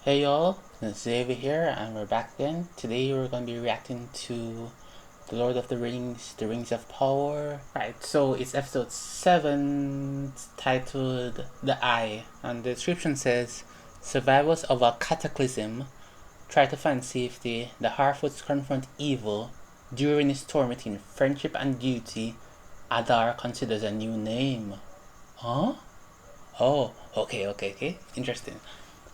Hey y'all, it's Xavier here, and we're back again. Today we're going to be reacting to The Lord of the Rings, The Rings of Power. Right, so it's episode 7, titled The Eye, and the description says, survivors of a cataclysm try to find safety. The Harfoots confront evil. During his tour between friendship and duty, Adar considers a new name. Huh? Oh, okay. Interesting.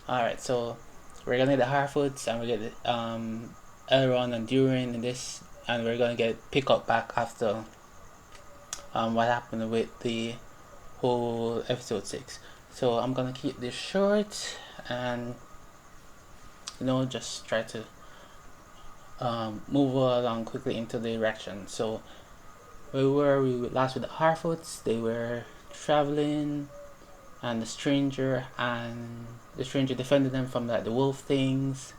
Alright, so we're gonna get the Harfoots and we get Elrond and Durin in this, and we're gonna get pick up back after what happened with the whole episode 6. So I'm gonna keep this short and just try to move along quickly into the direction. So we last with the Harfoots. They were traveling, and the stranger defended them from the wolf things.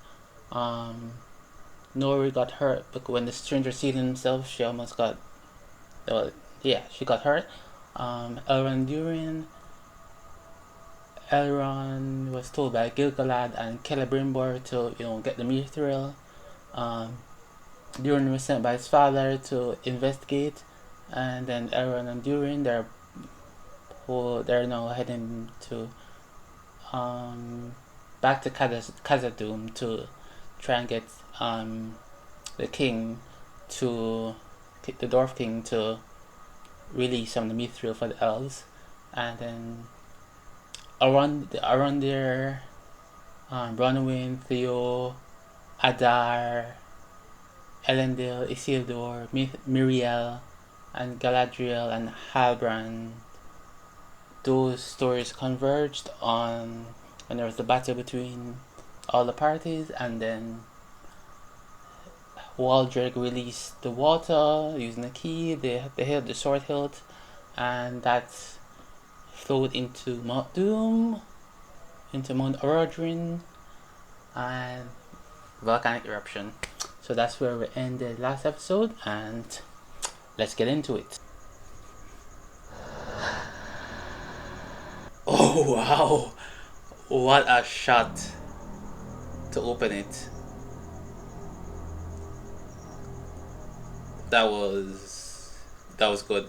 Nori got hurt, but when the stranger sealed himself, she almost got she got hurt. Elrond was told by Gil-galad and Celebrimbor to get the mithril. Durin was sent by his father to investigate, and then Elrond and Durin they're now heading to back to Khazad-dûm to try and get the dwarf king to release some of the mithril for the elves. And then around there, Bronwyn, Theo, Adar, Elendil, Isildur, Miriel, and Galadriel and Halbrand, those stories converged on when there was the battle between all the parties, and then Waldreg released the water using a key. They held the sword hilt, and that flowed into Mount Doom, into Mount Orodruin, and volcanic eruption. So that's where we ended last episode, and let's get into it. Oh wow, what a shot to open it. That was good.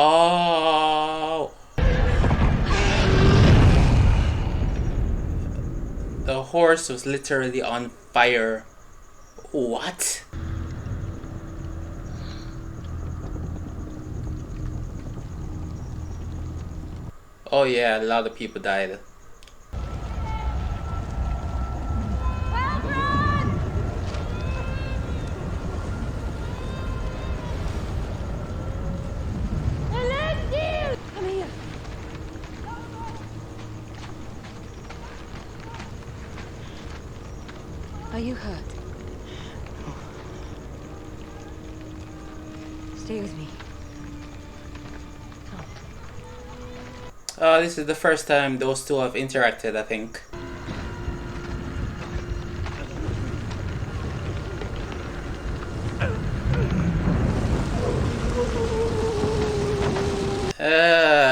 Oh, the horse was literally on fire. What? Oh yeah, a lot of people died. Are you hurt? Stay with me. Come. This is the first time those two have interacted, I think.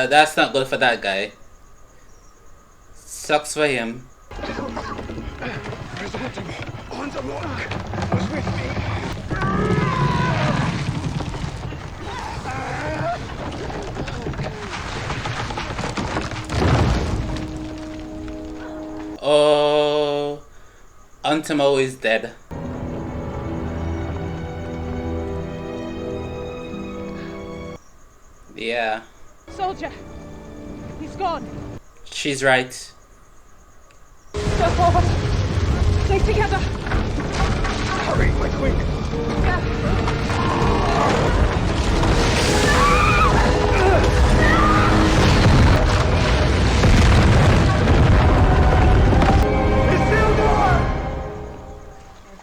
That's not good for that guy. Sucks for him. Oh, Antimo is dead. Yeah. Soldier, he's gone. She's right. Go forward. Stay together. Hurry, my queen.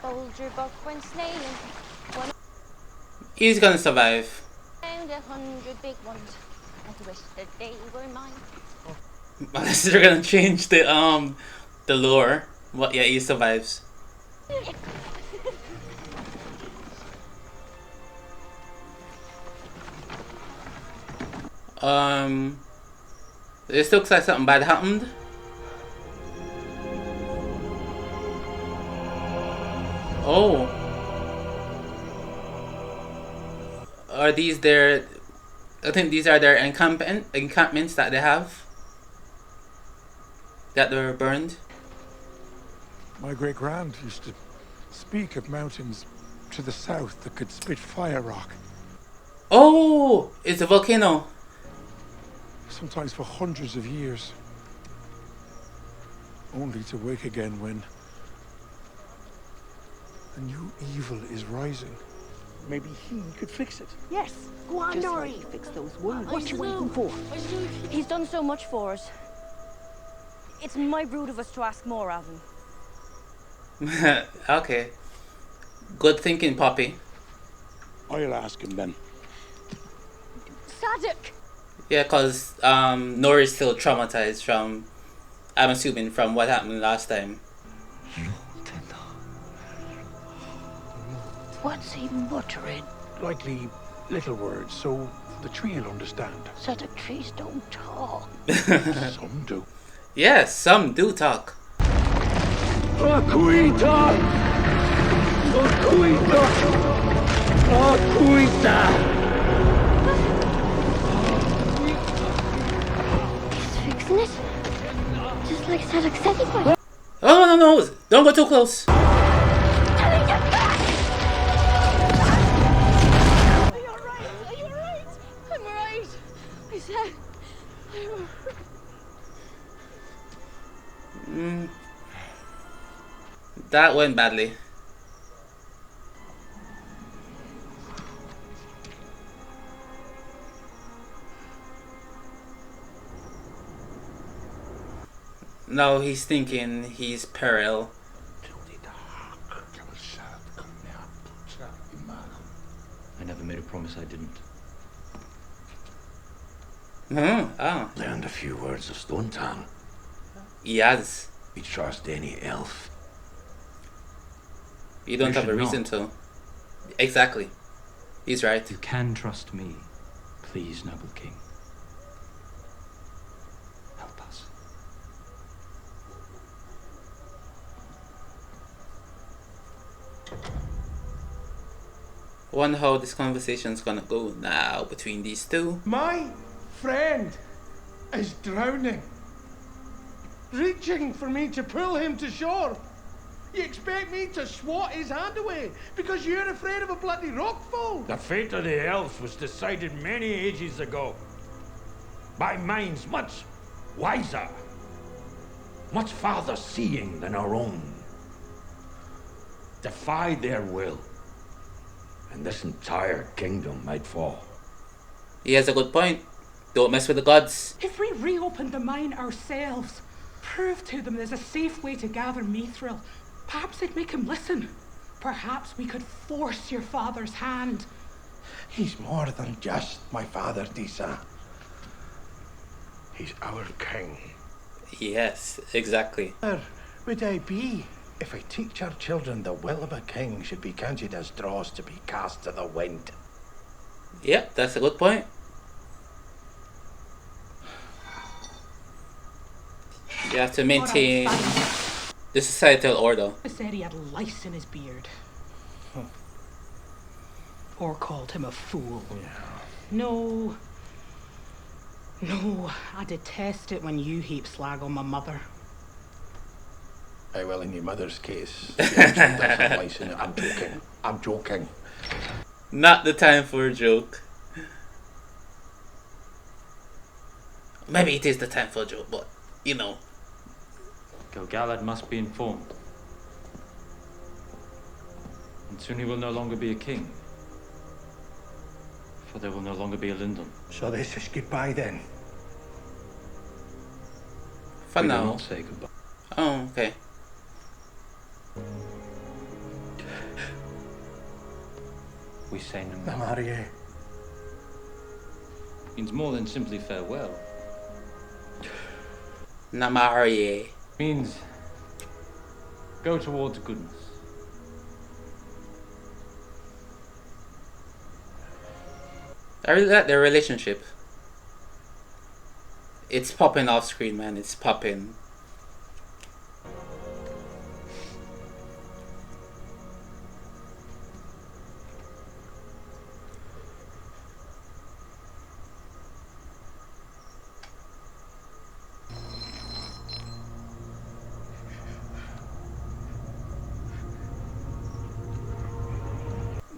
Soldier buck when snailing He's gonna survive. And 100 big ones. I wish that they were mine. Unless they're gonna change the lore. What? Yeah, he survives. This looks like something bad happened. Oh. Are these their... I think these are their encampments that they have. That were burned. My great-grand used to speak of mountains to the south that could spit fire rock. Oh! It's a volcano. Sometimes for hundreds of years. Only to wake again when a new evil is rising. Maybe he could fix it. Yes, go on, Nori. Fix those wounds. What you waiting for? He's done so much for us. It's my rude of us to ask more of him. Okay. Good thinking, Poppy. I'll ask him then. Sadek! Yeah, cause Nori's still traumatized from, I'm assuming, from what happened last time. What's he muttering? Likely little words, so the tree will understand. Sadek trees don't talk. Some do. Yes, some do talk. He's fixing it. Just like Sadek said he would. Oh, no, don't go too close. Telling you back! Are you alright? Are you alright? I'm alright. I said... That went badly. Now he's thinking he's peril. I never made a promise I didn't. Oh. Learned a few words of Stone Tongue. Yes. We trust any elf. You don't You have a should reason not. to. Exactly. He's right. You can trust me. Please, noble king. Help us. Wonder how this conversation's gonna go now between these two. My friend is drowning. Reaching for me to pull him to shore. You expect me to swat his hand away because you're afraid of a bloody rockfall? The fate of the elves was decided many ages ago by minds much wiser, much farther seeing than our own. Defy their will, and this entire kingdom might fall. He has a good point. Don't mess with the gods. If we reopened the mine ourselves, prove to them there's a safe way to gather mithril, perhaps they'd make him listen. Perhaps we could force your father's hand. He's more than just my father, Disa. He's our king. Yes, exactly. Where would I be if I teach our children the will of a king should be counted as dross to be cast to the wind? Yep, that's a good point. You have to maintain the societal order. I said he had lice in his beard. Or called him a fool. Yeah. No, I detest it when you heap slag on my mother. Well, in your mother's case, I'm joking. I'm joking. Not the time for a joke. Maybe it is the time for a joke, but you know. Gil-galad must be informed. And soon he will no longer be a king. For there will no longer be a Lindon. So this is goodbye then. For We will now. not say goodbye. Oh, okay. We say no more. Namarie. Means more than simply farewell. Namarie. Means go towards goodness. I really like their relationship. It's popping off screen, man. It's popping.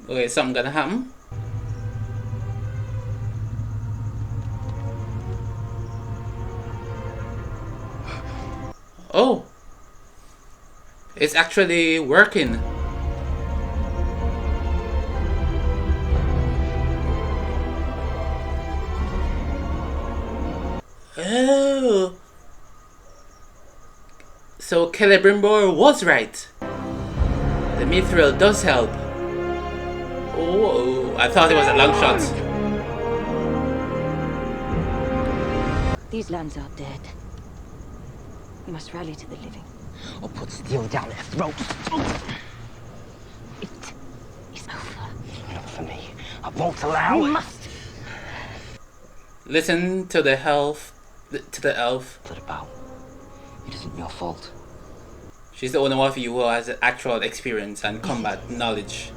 Okay, something gonna happen. Oh, it's actually working. Oh, so Celebrimbor was right. The mithril does help. Oh, I thought it was a long shot. These lands are dead. We must rally to the living. Or put steel down their throats. It is over. Not for me. I won't allow. We must. Listen to the elf. To the elf. What about? It isn't your fault. She's the only one of you who has actual experience and combat knowledge.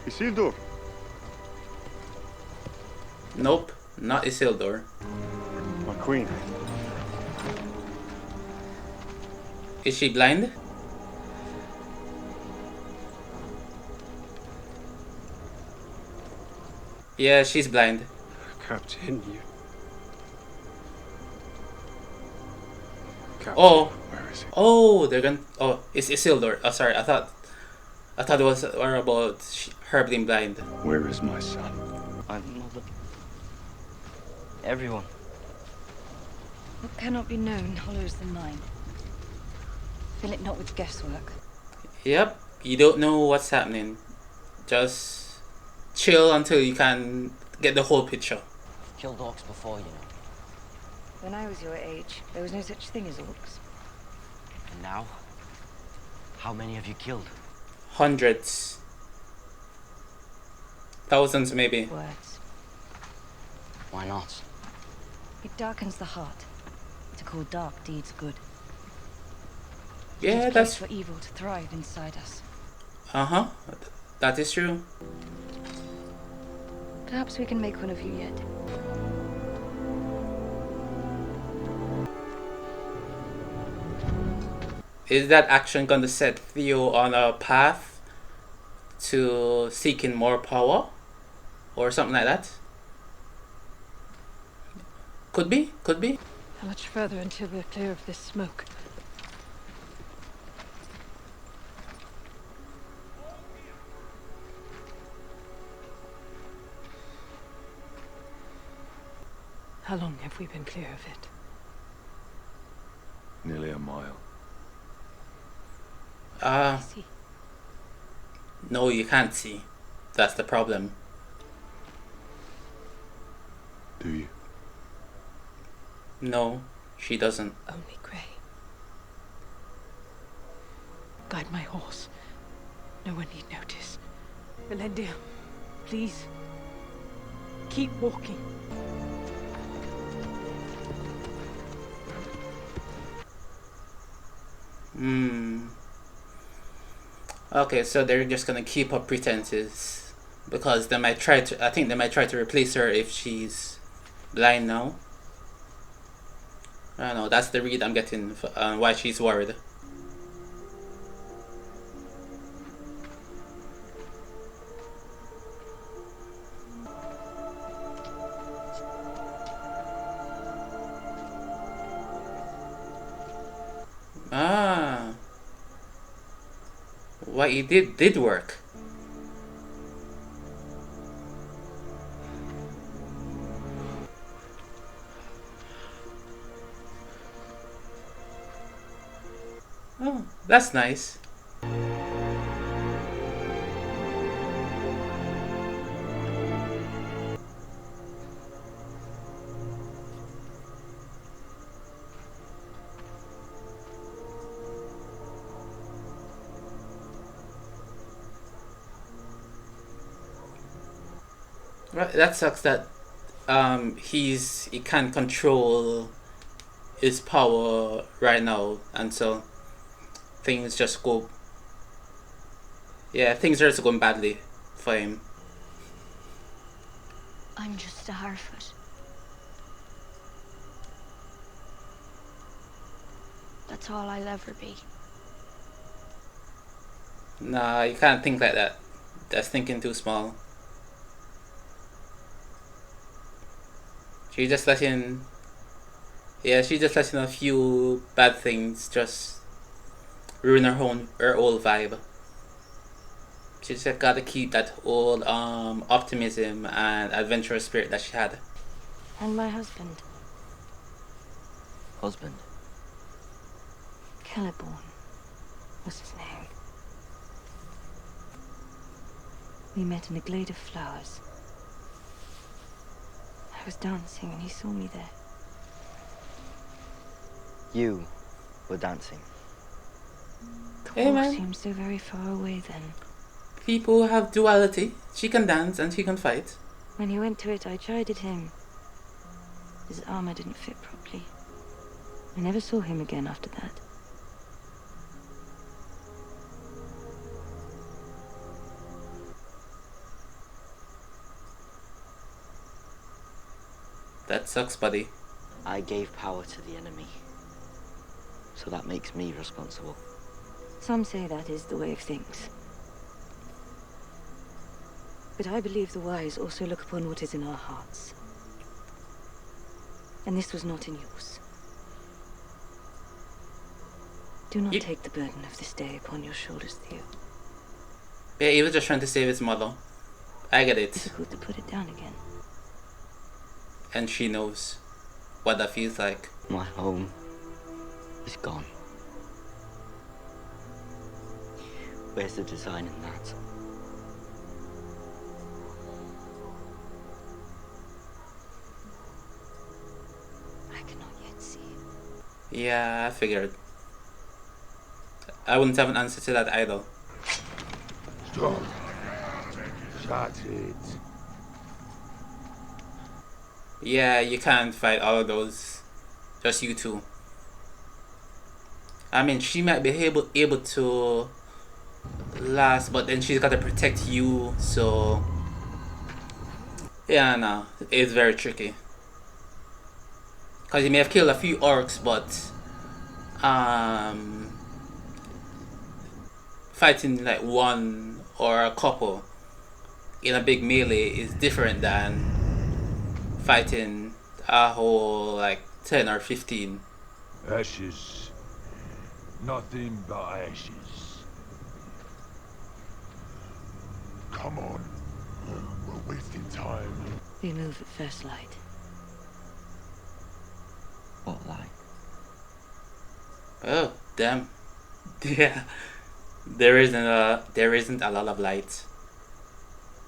Isildur. Nope, not Isildur. My queen. Is she blind? Yeah, she's blind. Captain, you. Captain, Oh, where is he? oh, they're gonna. Oh, it's Isildur. Oh, sorry, I thought it was about her being blind. Where is my son? I'm mother. Everyone. What cannot be known hollows the mind. Fill it not with guesswork. Yep, you don't know what's happening. Just chill until you can get the whole picture. Killed orcs before, you know. When I was your age, there was no such thing as orcs. And now? How many have you killed? Hundreds. Thousands, maybe. Words. Why not? It darkens the heart. To call dark deeds good. Yeah, It's that's for evil to thrive inside us. uh-huh. That is true. Perhaps we can make one of you yet. Is that action gonna set Theo on a path to seeking more power? Or something like that? Could be, could be. How much further until we're clear of this smoke? How long have we been clear of it? Nearly a mile. See. No, you can't see. That's the problem. Do you? No, she doesn't. Only grey. Guide my horse. No one need notice. Valendia, please. Keep walking. Okay, so they're just gonna keep up pretenses because they might try to. I think they might try to replace her if she's blind now. I don't know. That's the read I'm getting why she's worried. Ah. What he did work. Oh, that's nice. Right, that sucks that he can't control his power right now, and so things just go. Yeah, things are just going badly for him. I'm just a Harfoot. That's all I'll ever be. Nah, you can't think like that. That's thinking too small. She just letting, yeah, she just letting a few bad things just ruin her old vibe. She just gotta keep that old optimism and adventurous spirit that she had. And my husband, Husband? Celeborn was his name. We met in a glade of flowers. I was dancing and he saw me there. You were dancing. The Hey war man, seemed so very far away then. people have duality. She can dance and she can fight. When he went to it, I chided him. His armor didn't fit properly. I never saw him again after that. That sucks, buddy. I gave power to the enemy. So that makes me responsible. Some say that is the way of things. But I believe the wise also look upon what is in our hearts. And this was not in yours. Do not take the burden of this day upon your shoulders, Theo. Yeah, he was just trying to save his mother. I get it. Difficult to put it down again. And she knows what that feels like. My home is gone. Where's the design in that? I cannot yet see it. Yeah, I figured. I wouldn't have an answer to that either. Stop. Shut it. Yeah, you can't fight all of those. Just you two. I mean, she might be able to last, but then she's got to protect you, so... Yeah, no, it's very tricky. Because you may have killed a few orcs, but... fighting like one or a couple in a big melee is different than fighting a whole like 10 or 15. Ashes. Nothing but ashes. Come on. We're wasting time. We move at first light. What light? Oh, damn. Yeah. There isn't a lot of light.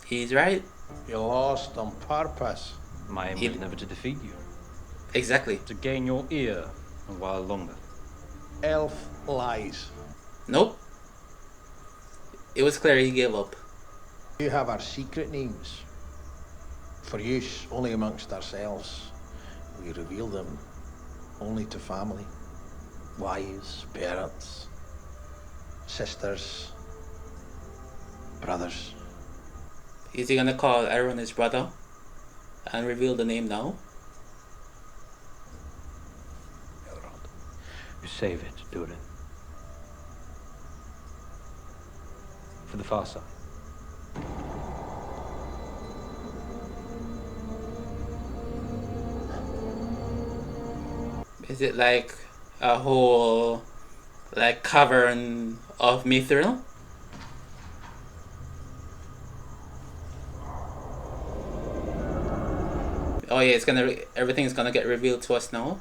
He's right. You lost on purpose. My aim was never to defeat you. Exactly. To gain your ear a while longer. Elf lies. Nope. It was clear he gave up. You have our secret names. For use only amongst ourselves. We reveal them only to family. Wives, parents, sisters, brothers. Is he gonna call Aaron his brother and reveal the name now? You save it, do it. For the far side. Is it like a whole like cavern of mithril? Oh yeah, it's gonna everything's gonna get revealed to us now.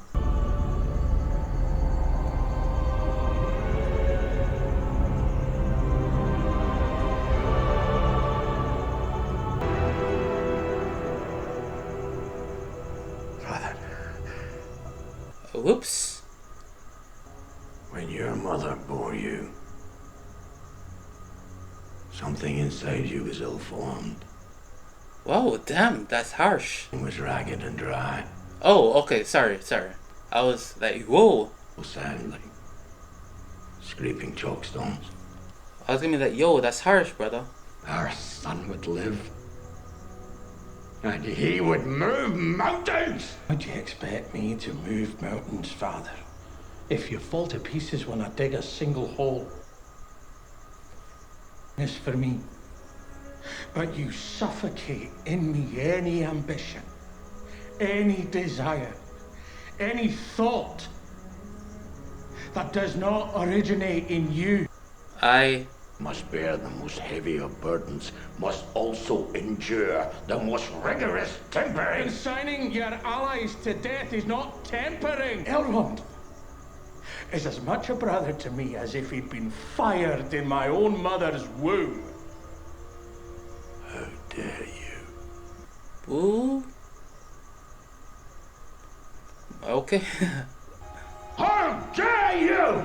Whoops. When your mother bore you, something inside you was ill-formed. Whoa, damn, that's harsh. It was ragged and dry. Oh, okay, sorry. I was like, whoa. Sound like scraping chalkstones. I was gonna be like, yo, that's harsh, brother. Our son would live. And he would move mountains! How'd you expect me to move mountains, Father? If you fall to pieces when I dig a single hole. It's for me. But you suffocate in me any ambition, any desire, any thought that does not originate in you. I must bear the most heavy of burdens, must also endure the most rigorous tempering. Consigning your allies to death is not tempering. Elrond is as much a brother to me as if he'd been fired in my own mother's womb. How dare you? Ooh. Okay. How dare you!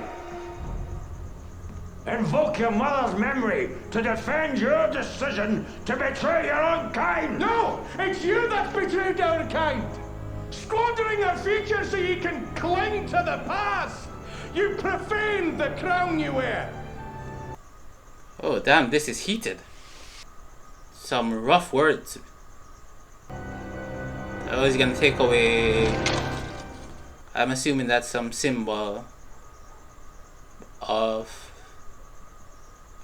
Invoke your mother's memory to defend your decision to betray your own kind! No! It's you that's betrayed our kind! Squandering our future so you can cling to the past! You profaned the crown you wear! Oh, damn, this is heated. Some rough words. Oh, he's gonna take away... I'm assuming that's some symbol of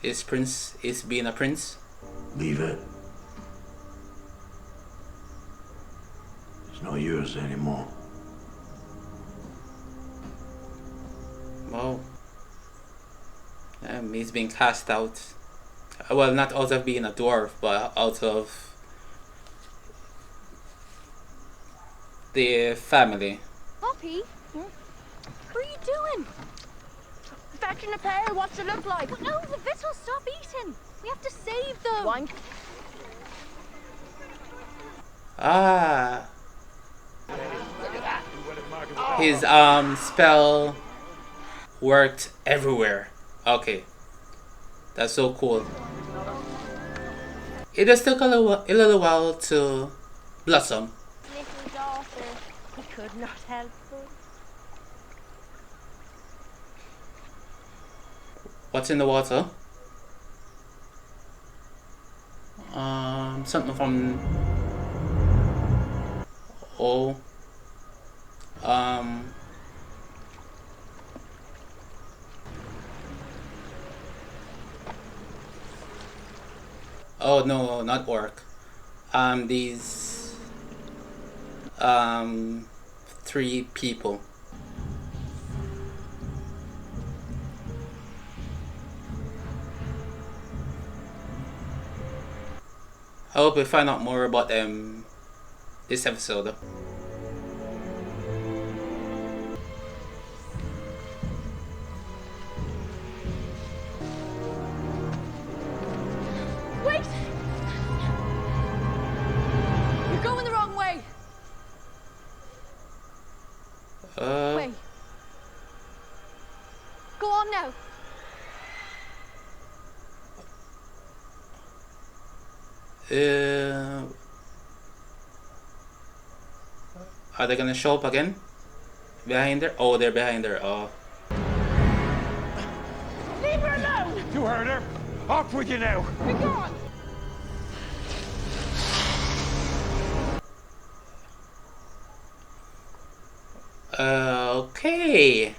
is being a prince. Leave it. It's not yours anymore. Wow. He's being cast out. Well, not out of being a dwarf, but out of the family. Poppy? What are you doing? Fetching a pail, what's it look like? No, the Vittel, stop eating. We have to save them. Wine. Ah. His spell worked everywhere. Okay. That's so cool. It just took a little while to blossom. Little daughter, he could not help but. What's in the water? Something from... Oh. Oh no, not orc. These... 3 people. I hope we find out more about them this episode. Wait! You're going the wrong way. Wait. Go on now. Are they gonna show up again? Behind there? Oh, they're behind there. Oh. Leave her alone! You heard her. Off with you now. Be gone! Okay.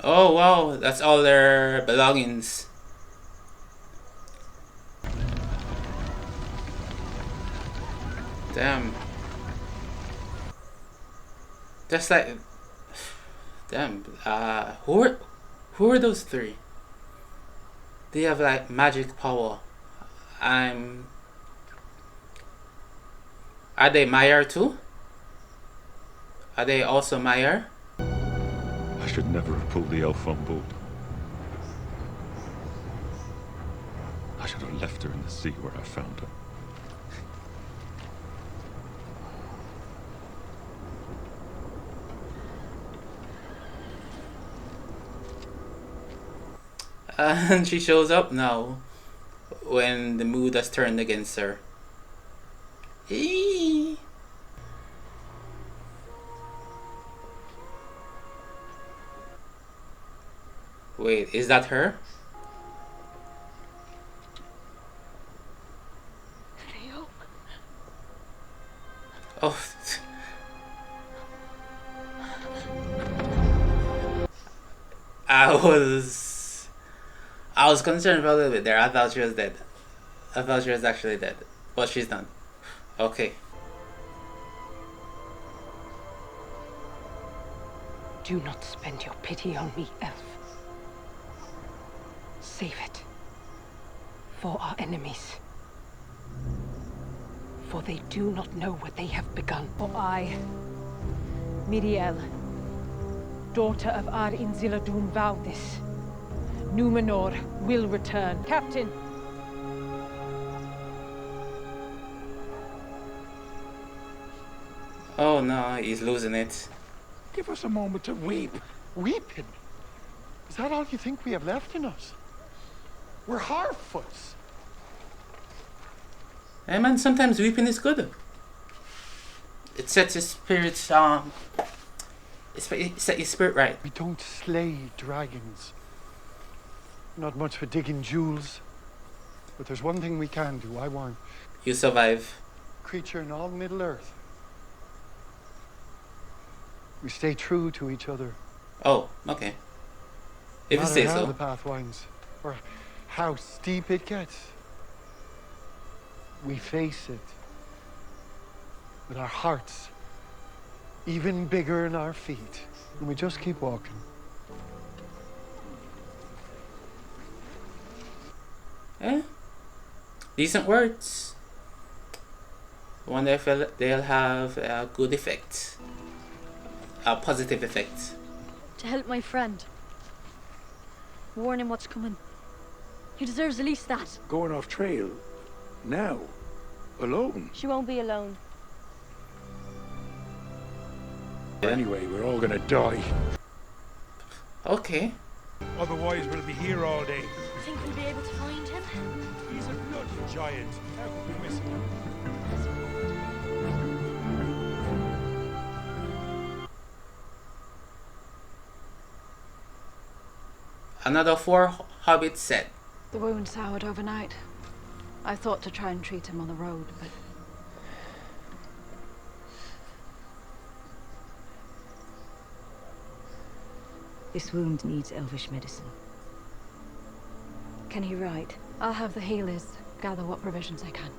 Oh wow, that's all their belongings. Damn. Just like, damn. Who are those 3? They have like magic power. Are they Maiar too? Are they also Maiar? I should never have pulled the elf on board. I should have left her in the sea where I found her. And she shows up now when the mood has turned against her. Eee. Wait, is that her? Leo. Oh. I was concerned for a little bit there. I thought she was dead. I thought she was actually dead. But she's not. Okay. Do not spend your pity on me, elf. Save it for our enemies. For they do not know what they have begun. For I, Miriel, daughter of Ar-in Ziladun, vow this. Numenor will return. Captain! Oh no, he's losing it. Give us a moment to weep. Weeping? Is that all you think we have left in us? We're Harfoots. Hey man, sometimes weeping is good. It sets your spirits it set your spirit right. We don't slay dragons. Not much for digging jewels. But there's one thing we can do, I warn. You survive. Creature in all Middle Earth. We stay true to each other. Oh, okay. If you say no matter how so. the path winds, or how steep it gets, we face it with our hearts even bigger than our feet, and we just keep walking. Eh? Decent words. Wonder if they'll have a good effect. A positive effect. To help my friend. Warn him what's coming. He deserves at least that. Going off trail? Now? Alone? She won't be alone. Anyway, we're all gonna die. Okay. Otherwise, we'll be here all day. Think we'll be able to find him? He's a bloody giant. How could we miss him? Another 4 Hobbit set. The wound soured overnight. I thought to try and treat him on the road, but... This wound needs elvish medicine. Can he write? I'll have the healers gather what provisions I can.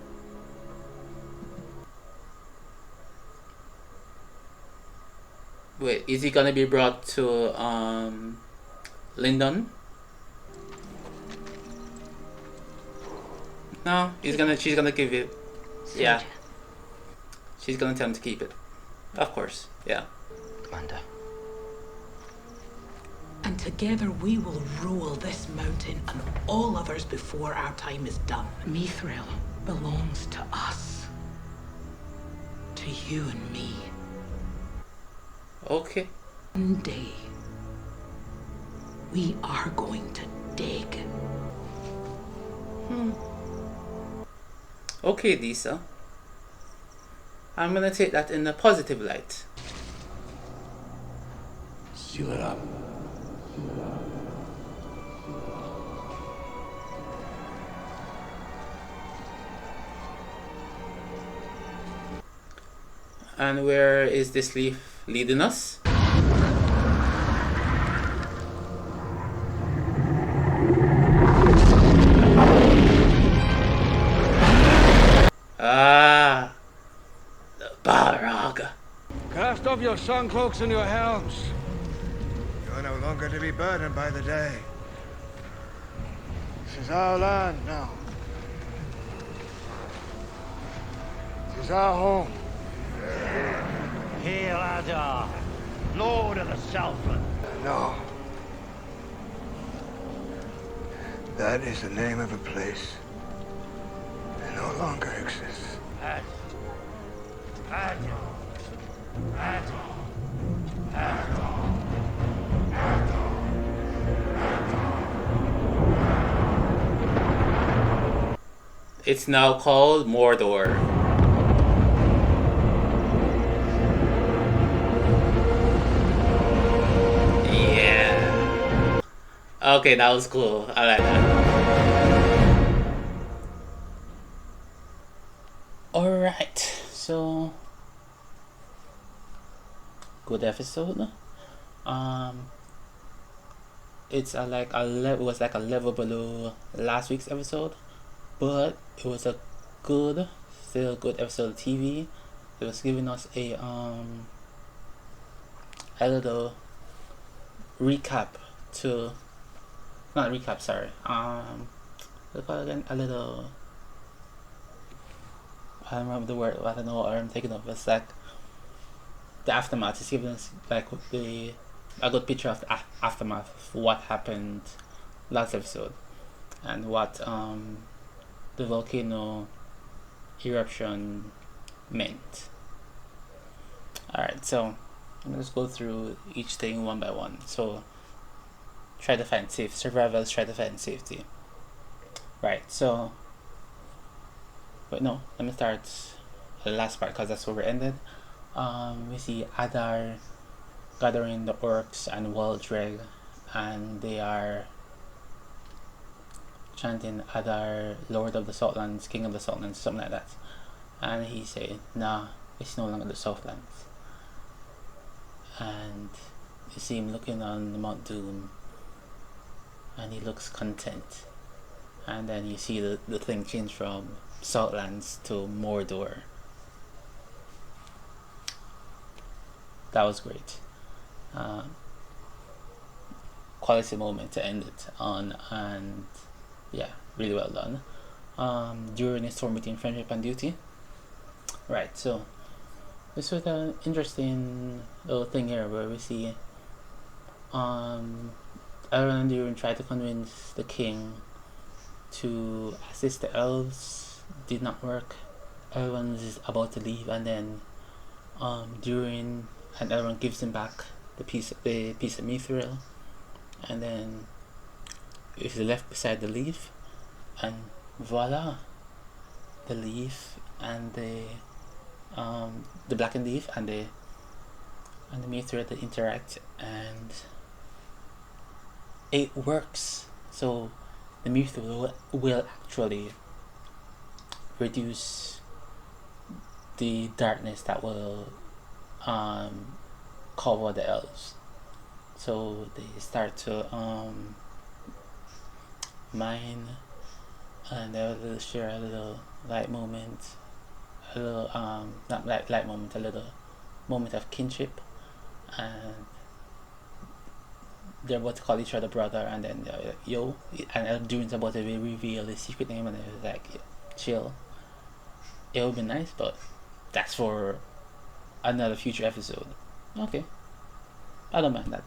Wait, is he gonna be brought to Lyndon? No, she's gonna give it. Yeah. She's gonna tell him to keep it. Of course, yeah. Commander. And together we will rule this mountain and all others before our time is done. Mithril belongs to us. To you and me. Okay. One day, we are going to dig. Okay, Lisa. I'm gonna take that in a positive light. Seal it up. And where is this leaf leading us? Ah, the Balrog. Cast off your sun cloaks and your helms. You're no longer to be burdened by the day. This is our land now. This is our home. Gil-galad, Lord of the Southland. No. That is the name of a place no longer exists. It's now called Mordor. Yeah. Okay, that was cool. I like that. Alright, so good episode. It's it was like a level below last week's episode, but it was a still good episode of TV. It was giving us a little recap to, not recap, sorry. What call it again? A little. I don't remember the word. I don't know what I'm thinking of. It's like the aftermath. It's giving us like a good picture of the aftermath of what happened last episode and what the volcano eruption meant. Alright, so I'm gonna just go through each thing one by one. So try to find safe survivors, try to find safety. Right, so but no, let me start the last part because that's where we ended. We see Adar gathering the orcs and Waldreg, and they are chanting Adar, Lord of the Saltlands, King of the Saltlands, something like that. And he said, nah, it's no longer the Southlands. And you see him looking on Mount Doom, and he looks content. And then you see the thing change from Saltlands to Mordor. That was great. Quality moment to end it on, and yeah, really well done. During a storm between friendship and duty. Right, so this was an interesting little thing here where we see Elrond and Durin try to convince the king to assist the elves. Did not work. Elrond is about to leave, and then Durin and Elrond gives him back the piece of mithril, and then it's left beside the leaf, and voila, the leaf and the blackened leaf and the mithril, they interact and it works. So the mithril will actually reduce the darkness that will cover the elves. So they start to mine, and they'll share a little light moment, a little not light moment, a little moment of kinship, and they're about to call each other brother, and then like, yo, and Durin's about to reveal his secret name, and they're like, chill. It would be nice, but that's for another future episode. Okay, I don't mind that.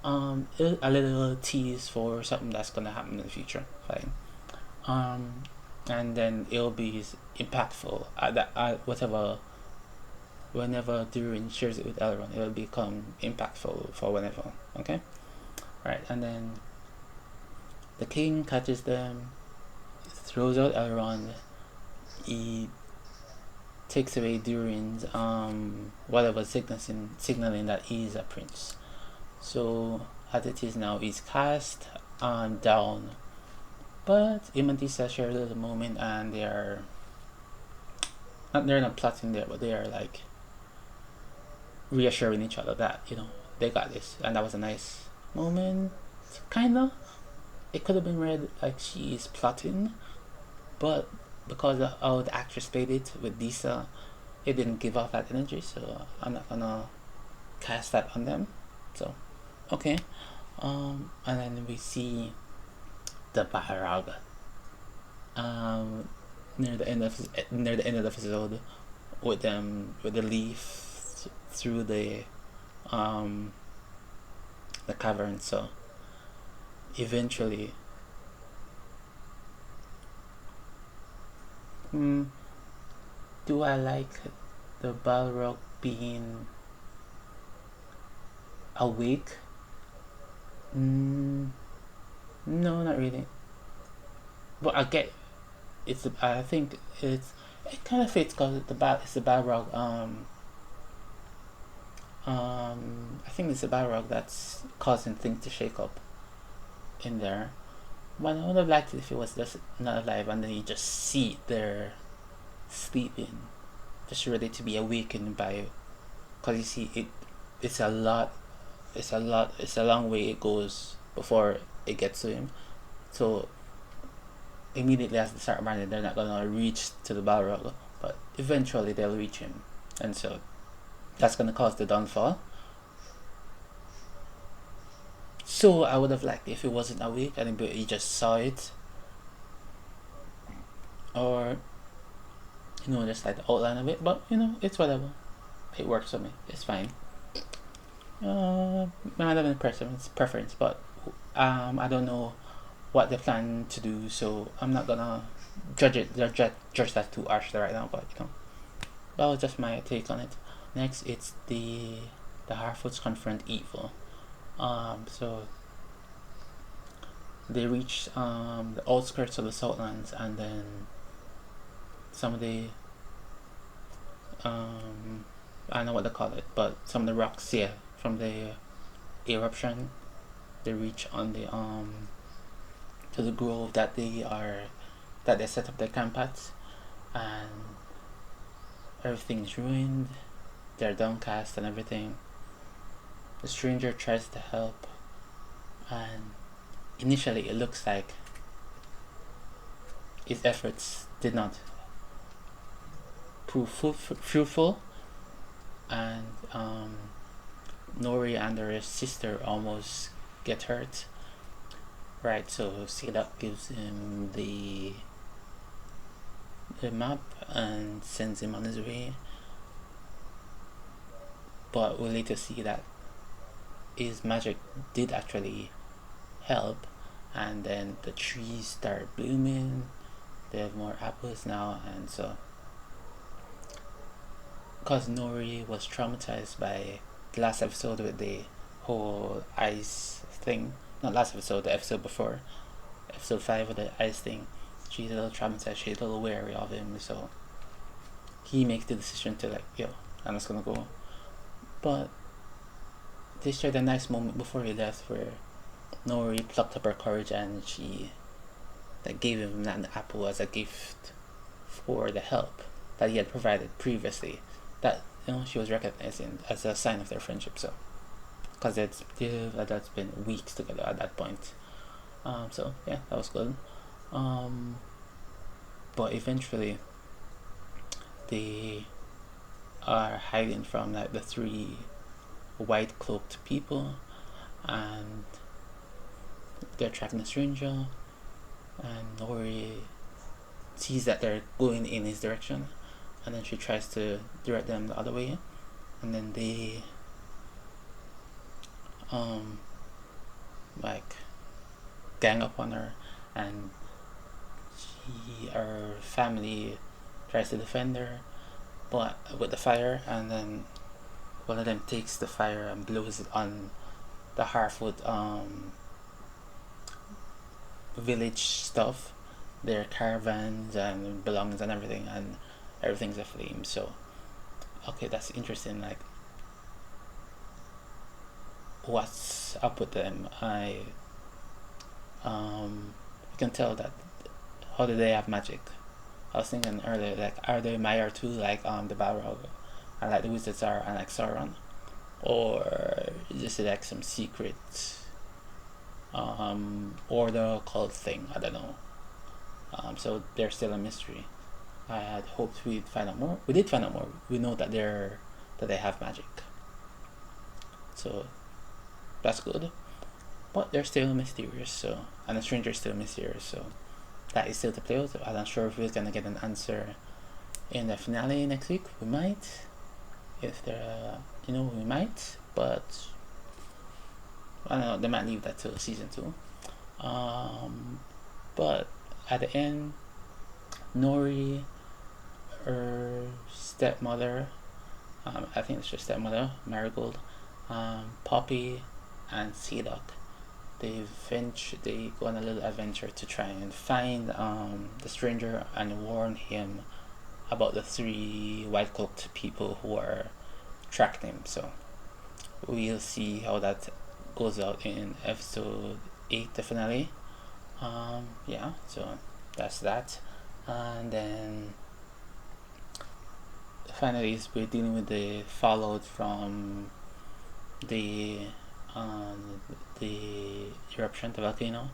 A little tease for something that's gonna happen in the future. Fine. And then it'll be impactful. Whenever Durin shares it with Elrond, it'll become impactful for whenever. Okay. Right, and then the king catches them, throws out Elrond. He takes away Durin's whatever signaling that he is a prince. So as it is now, he's cast down. But him and Tisa share a little moment, and they're not plotting there, but they are like reassuring each other that, you know, they got this. And that was a nice moment, kinda. It could have been read like she is plotting, but because of how the actress played it with Disa, it didn't give off that energy, so I'm not gonna cast that on them. So okay. And then we see the Balrog near the end of the episode with the leaf through the cavern. So eventually Do I like the Balrog being awake? No, not really. But I get it's. I think it kind of fits because it's the Balrog. I think it's the Balrog that's causing things to shake up in there. But I would have liked it if it was just not alive and then you just see it there sleeping, just ready to be awakened by. Because you see it, it's a long way it goes before it gets to him. So immediately as they start running, they're not gonna reach to the Balrog, but eventually they'll reach him, and so that's gonna cause the downfall. So I would have liked if it wasn't awake and he just saw it, or just like the outline of it. But it's whatever. It works for me. It's fine. Might have been preference, but I don't know what they plan to do, so I'm not gonna judge that too harshly right now. But that was just my take on it. Next, it's the Harfoots confront evil. So they reach the outskirts of the Southlands, and then some of the I don't know what they call it, but some of the rocks, from the eruption, they reach on the to the grove that they set up their camp at, and everything's ruined. They're downcast and everything. The stranger tries to help, and initially it looks like his efforts did not prove fruitful, and Nori and her sister almost get hurt. Right, so Sidak gives him the map and sends him on his way, but we later see that his magic did actually help, and then the trees start blooming. They have more apples now, and so because Nori was traumatized by the last episode with the whole ice thing, not last episode, the episode before, episode 5 with the ice thing, she's a little traumatized, she's a little wary of him, so he makes the decision to I'm just gonna go. But they shared a nice moment before he left where Nori plucked up her courage and she gave him an apple as a gift for the help that he had provided previously, that she was recognizing as a sign of their friendship. So because that's been weeks together at that point, so yeah, that was good. But eventually they are hiding from the 3 white cloaked people, and they're tracking a stranger, and Nori sees that they're going in his direction, and then she tries to direct them the other way, and then they gang up on her, and her family tries to defend her, but with the fire, and then one of them takes the fire and blows it on the Harfoot village stuff, their caravans and belongings and everything, and everything's aflame. So okay, that's interesting. What's up with them? You can tell that how do they have magic? I was thinking earlier, are they Maiar too, the Balrog, and the wizards are, and Sauron, or is this some secret order cult thing? I don't know. So they're still a mystery. I had hoped we'd find out more. We did find out more. We know that they have magic, so that's good. But they're still mysterious. So, and the stranger's still mysterious. So that is still to play with. I'm not sure if we're gonna get an answer in the finale next week. We might, if they're we might, but I don't know. They might leave that till season 2. But at the end, Nori her stepmother, I think it's her stepmother, Marigold, Poppy, and Seaduck. They go on a little adventure to try and find the stranger and warn him about the 3 white-cloaked people who are tracking him. So we'll see how that goes out in episode 8, definitely. Yeah, so that's that. And then finally we're dealing with the fallout from the eruption, the volcano.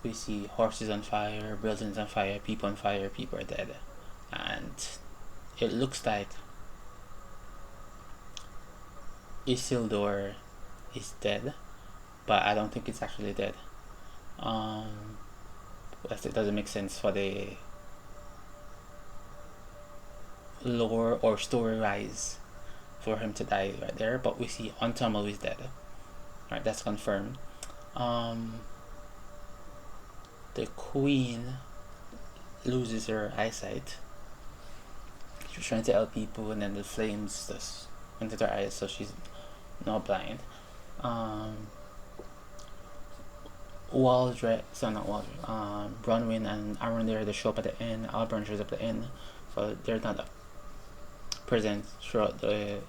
We see horses on fire, buildings on fire, people on fire, people are dead, and it looks like Isildur is dead, but I don't think it's actually dead. It doesn't make sense for the lore or story rise for him to die right there, but we see Untomo is dead. Right, that's confirmed. The queen loses her eyesight. She was trying to help people, and then the flames just went into her eyes, so she's now blind. Bronwyn and Arondir, they show up at the end. Alburn shows up at the end, so they're not present throughout the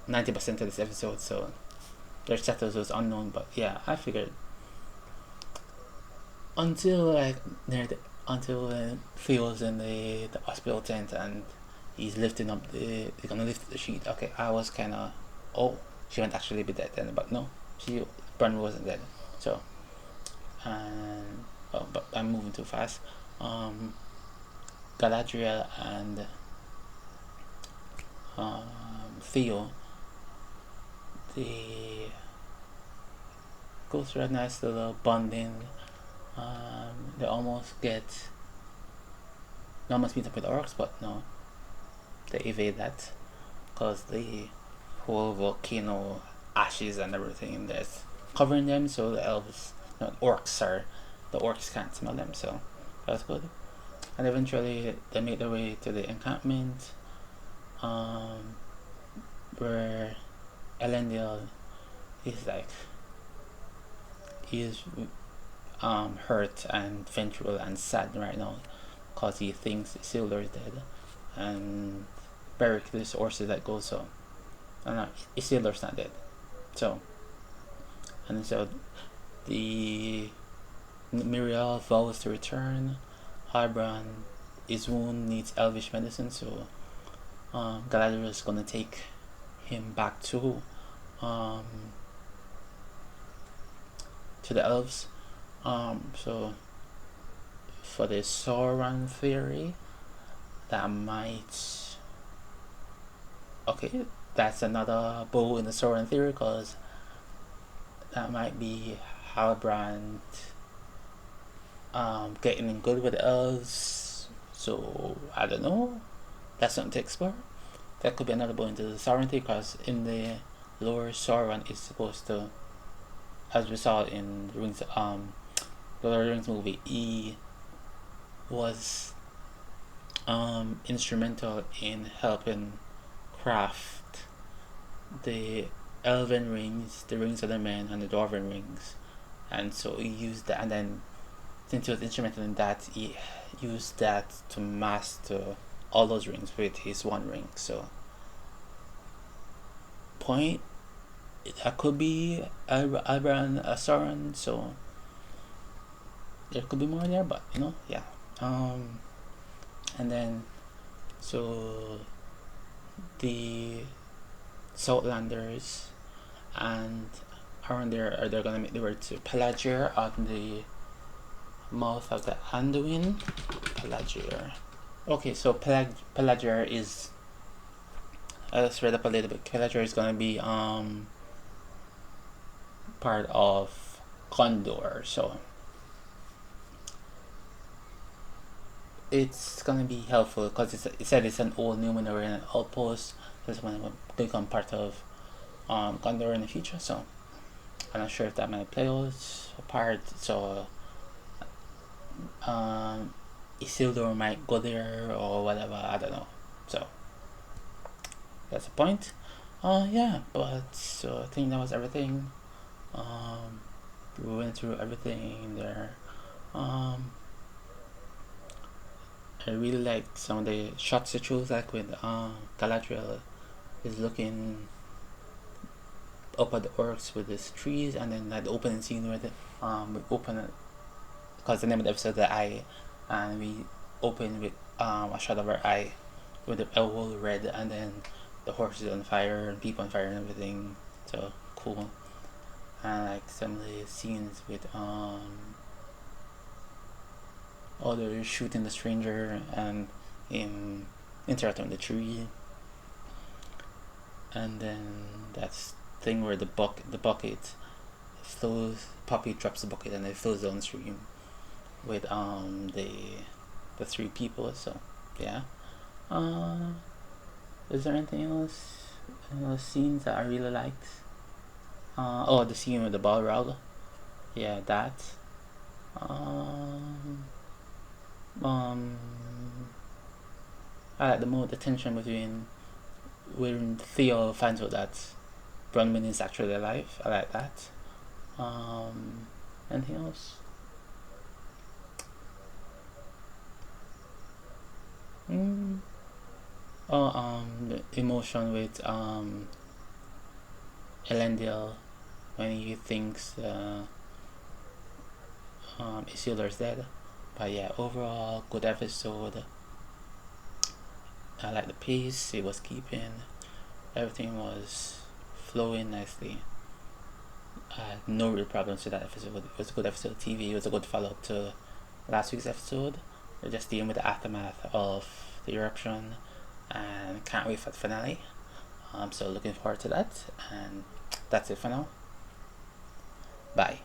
90% of this episode, so their status was unknown. But yeah, I figured until Theo's in the hospital tent and he's lifting up they're gonna lift the sheet. Okay, I was kind of, oh, she might actually be dead then, but no, Bronwyn wasn't dead. So, and but I'm moving too fast. Galadriel and Theo, they go through a nice little bonding. They almost meet up with orcs, but no, they evade that because the whole volcano ashes and everything that's covering them, so the elves, the orcs can't smell them, so that's good. And eventually they make their way to the encampment, where Elendil is hurt and vengeful and sad right now because he thinks Isildur is dead, and Beric, this horses that goes, so Isildur's not dead. So the Miriel vows to return. Halbrand, his wound needs elvish medicine, so Galadriel is gonna take him back to the elves. So for the Sauron theory, that's another bow in the Sauron theory, because that might be Halbrand getting in good with the elves. So I don't know, that's something to explore. That could be another bow into the Sauron theory, because in the lore, Sauron is supposed to, as we saw in the Rings, the Lord of the Rings movie, he was instrumental in helping craft the elven rings, the rings of the men, and the dwarven rings, and so he used that, and then since he was instrumental in that, he used that to master all those rings with his one ring. So that could be Halbrand, Sauron, so there could be more there, but yeah. And then so the Southlanders and Arondir they're gonna make the way to Pelagir on the mouth of the Anduin. Pelagir. Okay, so Pelagir is, let's read up a little bit. Pelagir is gonna be part of Gondor, so it's gonna be helpful because it said it's an old Numenorian outpost. So it's gonna become part of Gondor in the future. So I'm not sure if that might play a part. So Isildur might go there or whatever, I don't know. So that's the point. Yeah, but so I think that was everything. We went through everything there. I really liked some of the shots they chose, like with Galadriel is looking up at the orcs with his trees, and then like the opening scene where we open it, because the name of the episode is the Eye, and we open with a shot of our eye with the owl red, and then the horse is on fire and people on fire and everything. So cool. And like some of the scenes with they're shooting the stranger and in interacting with the tree, and then that's thing where the bucket flows. Poppy drops the bucket and it flows downstream with the three people. So yeah. Is there anything else? Scenes that I really liked? The scene with the Balrog. Yeah, that. I like the tension between when Theo finds out that Bronwyn is actually alive. I like that. Anything else? The emotion with Elendil when he thinks Isildur's dead. But yeah, overall good episode. I like the pace it was keeping. Everything was flowing nicely. I had no real problems with that episode. It was a good episode of TV. It was a good follow-up to last week's episode. We're just dealing with the aftermath of the eruption, and can't wait for the finale. So looking forward to that, and that's it for now. Bye.